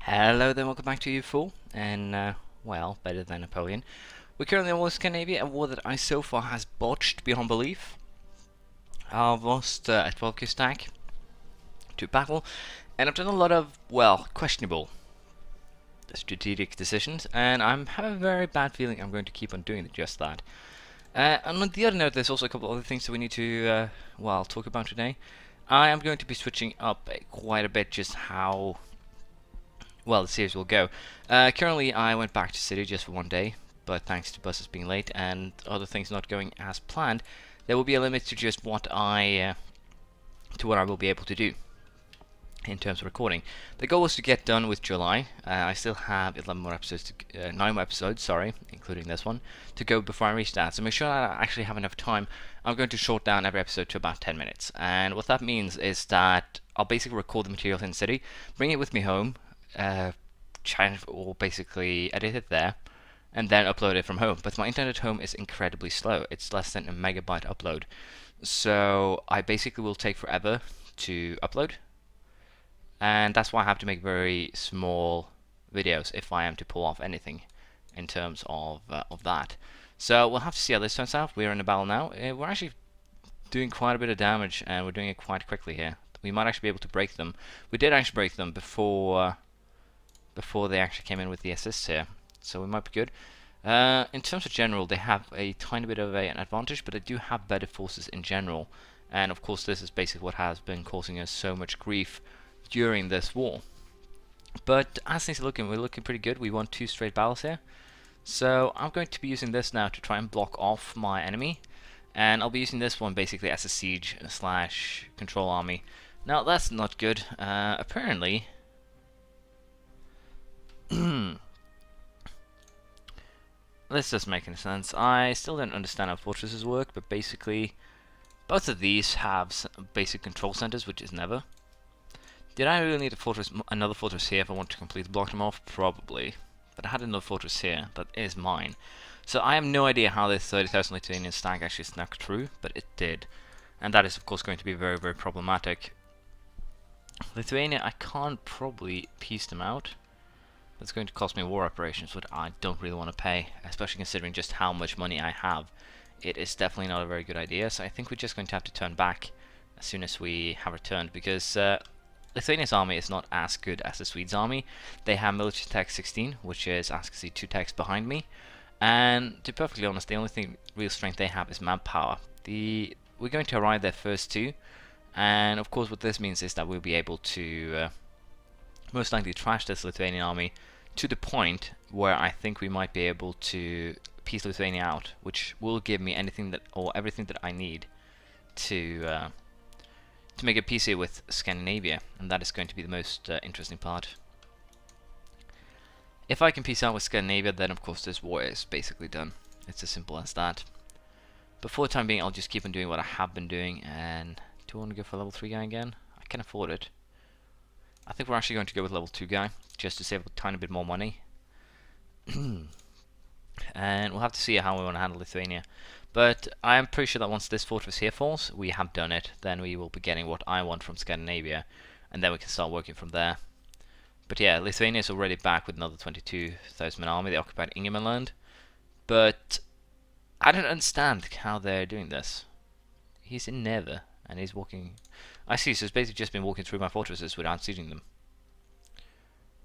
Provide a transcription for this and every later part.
Hello there, welcome back to you fool, and well, better than Napoleon. We're currently on War Scandinavia, a war that I so far has botched beyond belief. I've lost a 12k stack to battle, and I've done a lot of, well, questionable strategic decisions, and I have a very bad feeling I'm going to keep on doing just that. And on the other note, there's also a couple of other things that we need to, well, talk about today. I am going to be switching up quite a bit just how well the series will go. Currently I went back to City just for one day, but thanks to buses being late and other things not going as planned, there will be a limit to just what I will be able to do in terms of recording. The goal was to get done with July. I still have 11 more episodes, 9 more episodes, sorry, including this one, to go before I reach that. So make sure that I actually have enough time. I'm going to short down every episode to about 10 minutes. And what that means is that I'll basically record the material in the city, bring it with me home, or basically edit it there, and then upload it from home. But my internet at home is incredibly slow. It's less than a megabyte upload. So I basically will take forever to upload. And that's why I have to make very small videos if I am to pull off anything in terms of that. So we'll have to see how this turns out. We're in a battle now. We're actually doing quite a bit of damage, and we're doing it quite quickly here. We might actually be able to break them. We did actually break them before they actually came in with the assists here, so we might be good. In terms of general, they have a tiny bit of an advantage, but they do have better forces in general. And of course, this is basically what has been causing us so much grief during this war. But as things are looking, we're looking pretty good. We won 2 straight battles here. So I'm going to be using this now to try and block off my enemy. And I'll be using this one basically as a siege / control army. Now that's not good. Apparently... this doesn't make any sense. I still don't understand how fortresses work, but basically both of these have basic control centers, which is never. Did I really need another fortress here if I want to completely block them off? Probably. But I had another fortress here that is mine. So I have no idea how this 30,000 Lithuanian stack actually snuck through, but it did. And that is of course going to be very, very problematic. Lithuania, I can't probably piece them out. That's going to cost me war reparations, which I don't really want to pay, especially considering just how much money I have. It is definitely not a very good idea, so I think we're just going to have to turn back as soon as we have returned, because Lithuania's army is not as good as the Swedes' army. They have military tech 16, which is, as you can see, 2 techs behind me. And to be perfectly honest, the only real strength they have is manpower. We're going to arrive their first 2, and of course what this means is that we'll be able to most likely trash this Lithuanian army to the point where I think we might be able to piece Lithuania out, which will give me anything that, or everything that I need to make a peace here with Scandinavia, and that is going to be the most interesting part. If I can peace out with Scandinavia, then of course this war is basically done. It's as simple as that. But for the time being, I'll just keep on doing what I have been doing. And do I want to go for level 3 guy again? I can afford it. I think we're actually going to go with level 2 guy, just to save a tiny bit more money. And we'll have to see how we want to handle Lithuania. But I am pretty sure that once this fortress here falls, we have done it. Then we will be getting what I want from Scandinavia, and then we can start working from there. But yeah, Lithuania is already back with another 22,000 man army. They occupied Ingermanland, but I don't understand how they're doing this. He's in Never, and he's walking... I see, so it's basically just been walking through my fortresses without sieging them.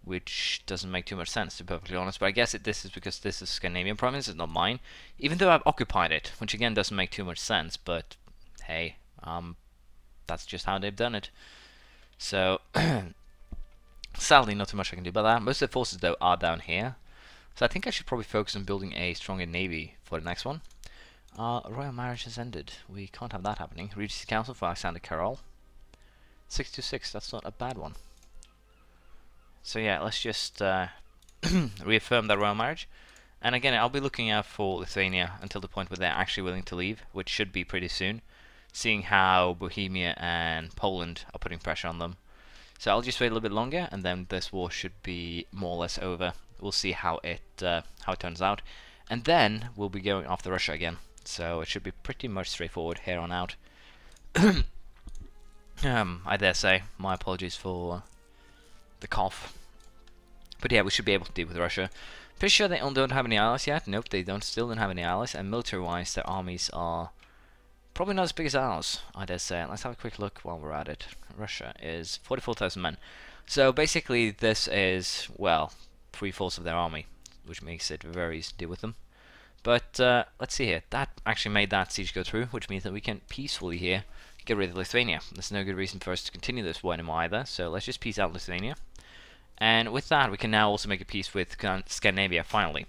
Which doesn't make too much sense, to be perfectly honest, but I guess this is because this is Scandinavian province, it's not mine. Even though I've occupied it, which again doesn't make too much sense, but hey, that's just how they've done it. So, sadly not too much I can do about that. Most of the forces though are down here, so I think I should probably focus on building a stronger navy for the next one. Royal marriage has ended, we can't have that happening. Regency Council for Alexander Carol. 626, that's not a bad one. So yeah, let's just reaffirm that royal marriage. And again, I'll be looking out for Lithuania until the point where they're actually willing to leave, which should be pretty soon, seeing how Bohemia and Poland are putting pressure on them. So I'll just wait a little bit longer, and then this war should be more or less over. We'll see how it turns out. And then we'll be going after Russia again. So it should be pretty much straightforward here on out. I dare say, my apologies for the cough. But yeah, we should be able to deal with Russia. Pretty sure they don't have any allies yet. Nope, they still don't have any allies. And military-wise, their armies are probably not as big as ours, I dare say. Let's have a quick look while we're at it. Russia is 44,000 men. So basically, this is, well, 3/4 of their army, which makes it very easy to deal with them. But let's see here. That actually made that siege go through, which means that we can peacefully here get rid of Lithuania. There's no good reason for us to continue this war anymore either, so let's just peace out Lithuania. And with that, we can now also make a peace with Scandinavia, finally.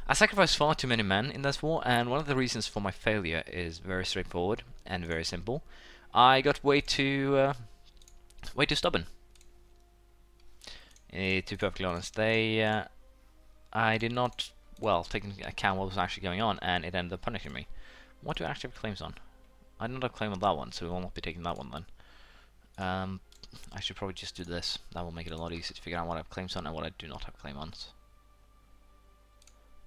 I sacrificed far too many men in this war, and one of the reasons for my failure is very straightforward and very simple. I got way too stubborn. To be perfectly honest, I did not, well, take into account what was actually going on, and it ended up punishing me. What do I actually have claims on? I don't have a claim on that one, so we will not be taking that one then. I should probably just do this. That will make it a lot easier to figure out what I have claims on and what I do not have claim on.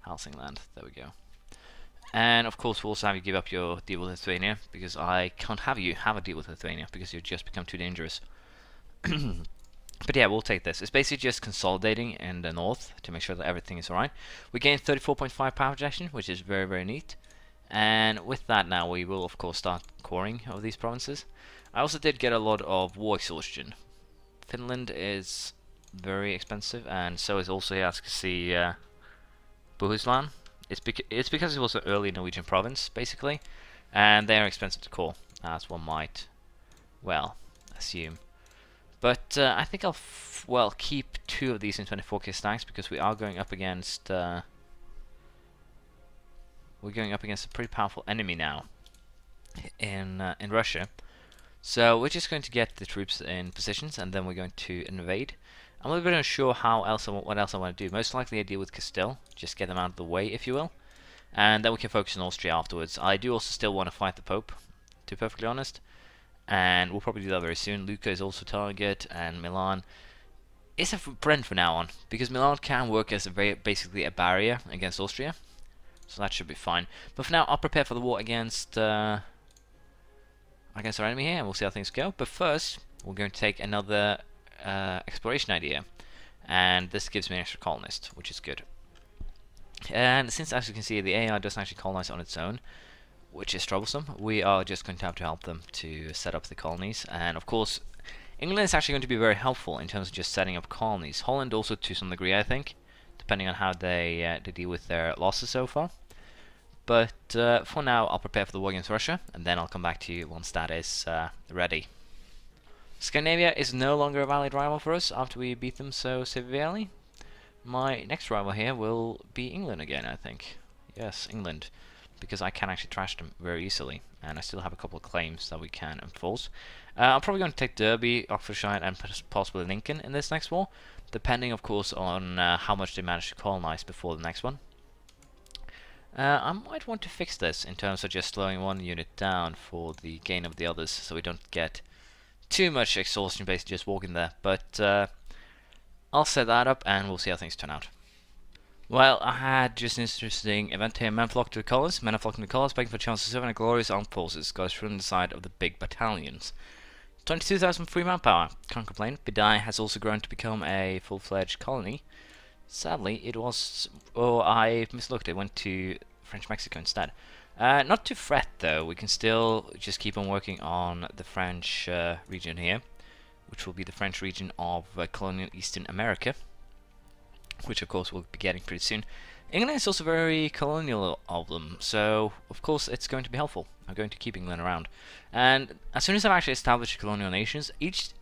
Housing land, there we go. And of course we'll also have you give up your deal with Lithuania, because I can't have you have a deal with Lithuania, because you've just become too dangerous. But yeah, we'll take this. It's basically just consolidating in the north to make sure that everything is alright. We gained 34.5 power projection, which is very, very neat. And with that now, we will of course start coring of these provinces. I also did get a lot of war exhaustion. Finland is very expensive, and so is also, as you can see, Bohuslän. It's because it was an early Norwegian province, basically, and they are expensive to core, as one might, well, assume. But I think I'll well keep 2 of these in 24k stacks, because we are going up against a pretty powerful enemy now in Russia. So we're just going to get the troops in positions, and then we're going to invade. I'm a little bit unsure what else I want to do. Most likely I deal with Castile, just get them out of the way, if you will, and then we can focus on Austria afterwards. I do also still want to fight the Pope, to be perfectly honest, and we'll probably do that very soon. Lucca is also a target, and Milan is a friend from now on, because Milan can work as basically a barrier against Austria, so that should be fine. But for now, I'll prepare for the war against our enemy here, and we'll see how things go. But first, we're going to take another exploration idea, and this gives me an extra colonist, which is good. And since, as you can see, the AI doesn't actually colonize on its own, which is troublesome, we are just going to have to help them to set up the colonies. And of course, England is actually going to be very helpful in terms of just setting up colonies. Holland also to some degree, I think, depending on how they deal with their losses so far. But for now, I'll prepare for the war against Russia, and then I'll come back to you once that is ready. Scandinavia is no longer a valid rival for us after we beat them so severely. My next rival here will be England again, I think. Yes, England, because I can actually trash them very easily, and I still have a couple of claims that we can enforce. I'm probably going to take Derby, Oxfordshire, and possibly Lincoln in this next war, depending, of course, on how much they manage to colonize before the next one. I might want to fix this in terms of just slowing one unit down for the gain of the others, so we don't get too much exhaustion based just walking there. But I'll set that up, and we'll see how things turn out. Well, I had just an interesting event here. Men flocked to the colours. Men are flocking to the colours, begging for a chance to serve in a glorious armed forces. Goes from the side of the big battalions. 22,000 free manpower. Can't complain. Bidai has also grown to become a full-fledged colony. Sadly, it was... oh, I mislooked. It went to French Mexico instead. Not to fret, though. We can still just keep on working on the French region here, which will be the French region of colonial Eastern America, which of course we'll be getting pretty soon. England is also very colonial of them, so of course it's going to be helpful. I'm going to keep England around, and as soon as I've actually established colonial nations,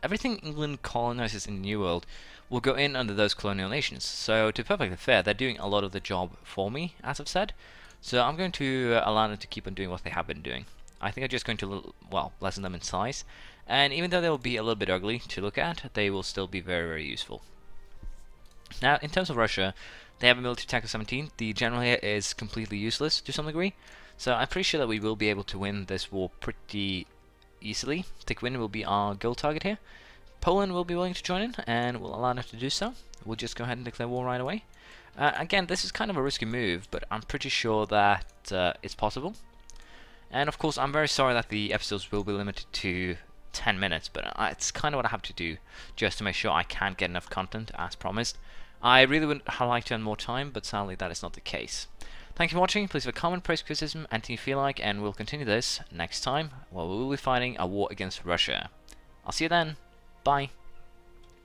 everything England colonizes in the New World will go in under those colonial nations. So to be perfectly fair, they're doing a lot of the job for me, as I've said. So I'm going to allow them to keep on doing what they have been doing. I think I'm just going to, well, lessen them in size, and even though they will be a little bit ugly to look at, they will still be very, very useful. Now, in terms of Russia, they have a military attack of 17. The general here is completely useless to some degree, so I'm pretty sure that we will be able to win this war pretty easily. Take win will be our goal target here. Poland will be willing to join in, and will allow them to do so. We'll just go ahead and declare war right away. Again, this is kind of a risky move, but I'm pretty sure that it's possible. And of course, I'm very sorry that the episodes will be limited to 10 minutes, but it's kind of what I have to do just to make sure I can get enough content as promised. I really would like to earn more time, but sadly that is not the case. Thank you for watching. Please leave a comment, praise, criticism, anything you feel like, and we'll continue this next time, where we will be fighting a war against Russia. I'll see you then. Bye.